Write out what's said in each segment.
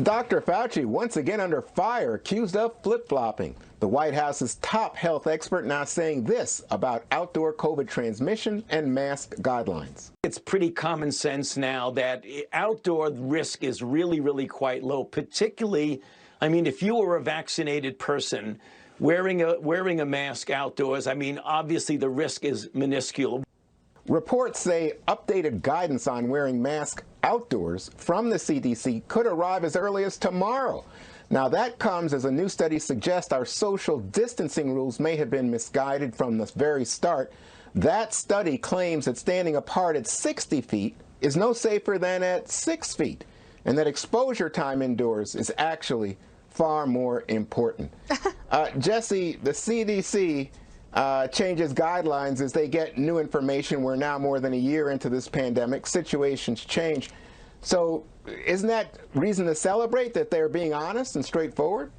Dr. Fauci once again under fire, accused of flip-flopping. The White House's top health expert now saying this about outdoor COVID transmission and mask guidelines. It's pretty common sense now that outdoor risk is really quite low, particularly, I mean, if you were a vaccinated person wearing a mask outdoors, I mean, obviously the risk is minuscule. Reports say updated guidance on wearing masks outdoors from the CDC could arrive as early as tomorrow. Now that comes as a new study suggests our social distancing rules may have been misguided from the very start. That study claims that standing apart at 60 feet is no safer than at 6 feet, and that exposure time indoors is actually far more important. Jesse, the CDC changes guidelines as they get new information. We're now more than a year into this pandemic. Situations change. So isn't that reason to celebrate that they're being honest and straightforward?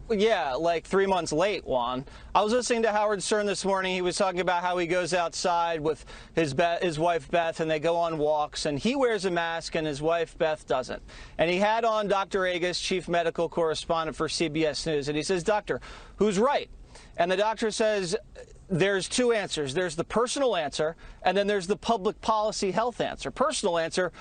Yeah, like 3 months late, Juan. I was listening to Howard Stern this morning. He was talking about how he goes outside with his wife, Beth, and they go on walks, and he wears a mask and his wife, Beth, doesn't. And he had on Dr. Agus, chief medical correspondent for CBS News, and he says, "Doctor, who's right?" And the doctor says, there's two answers. There's the personal answer, and then there's the public policy health answer. Personal answer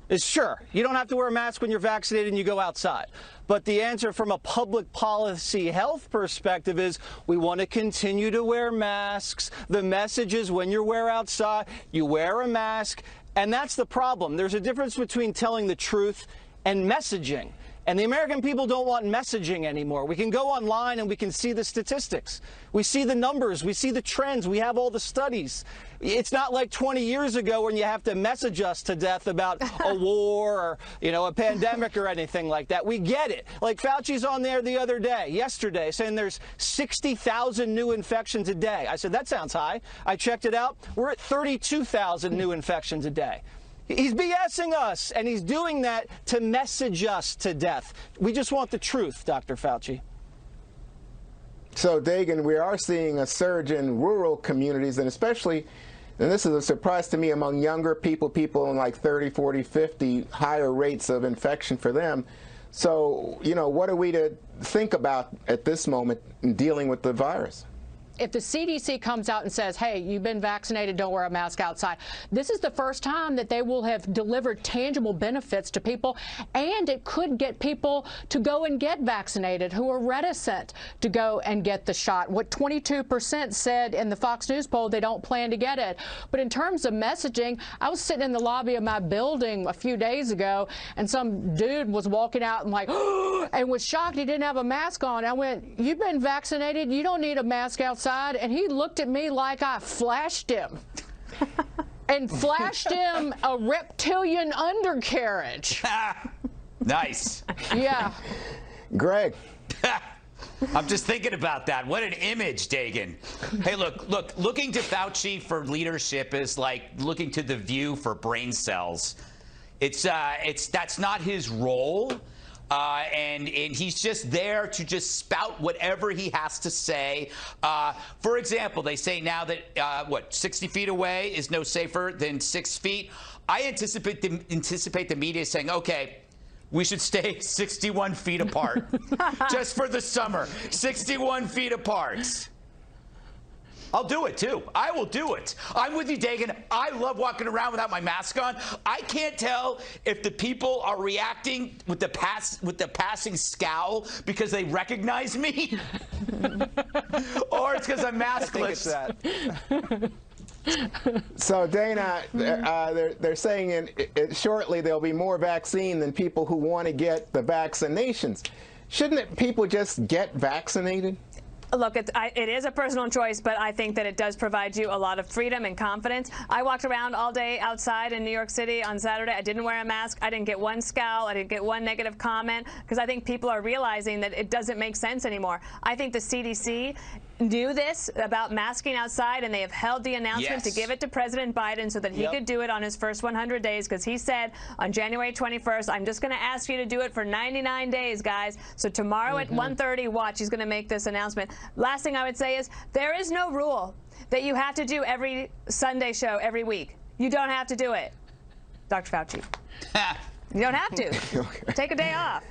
is sure, you don't have to wear a mask when you're vaccinated and you go outside. But the answer from a public policy health perspective is we want to continue to wear masks. The message is when you wear outside, you wear a mask. And that's the problem. There's a difference between telling the truth and messaging. And the American people don't want messaging anymore. We can go online and we can see the statistics. We see the numbers. We see the trends. We have all the studies. It's not like 20 years ago when you have to message us to death about a war or, you know, a pandemic or anything like that. We get it. Like Fauci's on there the other day, yesterday, saying there's 60,000 new infections a day. I said, that sounds high. I checked it out. We're at 32,000 new infections a day. He's BSing us, and he's doing that to message us to death. We just want the truth, Dr. Fauci. So, Dagan, we are seeing a surge in rural communities, and especially, and this is a surprise to me, among younger people in like 30, 40, 50, higher rates of infection for them. So, you know, what are we to think about at this moment in dealing with the virus? If the CDC comes out and says, hey, you've been vaccinated, don't wear a mask outside, this is the first time that they will have delivered tangible benefits to people, and it could get people to go and get vaccinated who are reticent to go and get the shot. What 22% said in the Fox News poll, they don't plan to get it. But in terms of messaging, I was sitting in the lobby of my building a few days ago, and some dude was walking out and like, and was shocked he didn't have a mask on. I went, you've been vaccinated, you don't need a mask outside. And he looked at me like I flashed him and flashed him a reptilian undercarriage. Nice. Yeah. Greg. I'm just thinking about that. What an image, Dagan. Hey, looking to Fauci for leadership is like looking to The View for brain cells. That's not his role. And he's just there to just spout whatever he has to say. For example, they say now that 60 feet away is no safer than 6 feet. I anticipate the media saying, okay, we should stay 61 feet apart just for the summer. 61 feet apart. I'll do it, too. I will do it. I'm with you, Dagan. I love walking around without my mask on. I can't tell if the people are reacting with the passing scowl because they recognize me or it's because I'm maskless. So, Dana, they're saying shortly there'll be more vaccine than people who want to get the vaccinations. Shouldn't people just get vaccinated? Look, it is a personal choice, but I think that it does provide you a lot of freedom and confidence. I walked around all day outside in New York City on Saturday. I didn't wear a mask. I didn't get one scowl. I didn't get one negative comment because I think people are realizing that it doesn't make sense anymore. I think the CDC knew this about masking outside, and they have held the announcement to give it to President Biden so that he could do it on his first 100 days because he said on January 21st, I'm just going to ask you to do it for 99 days, guys. So tomorrow at 1:30, watch, he's going to make this announcement. Last thing I would say is there is no rule that you have to do every Sunday show every week. You don't have to do it, Dr. Fauci. You don't have to. Take a day off.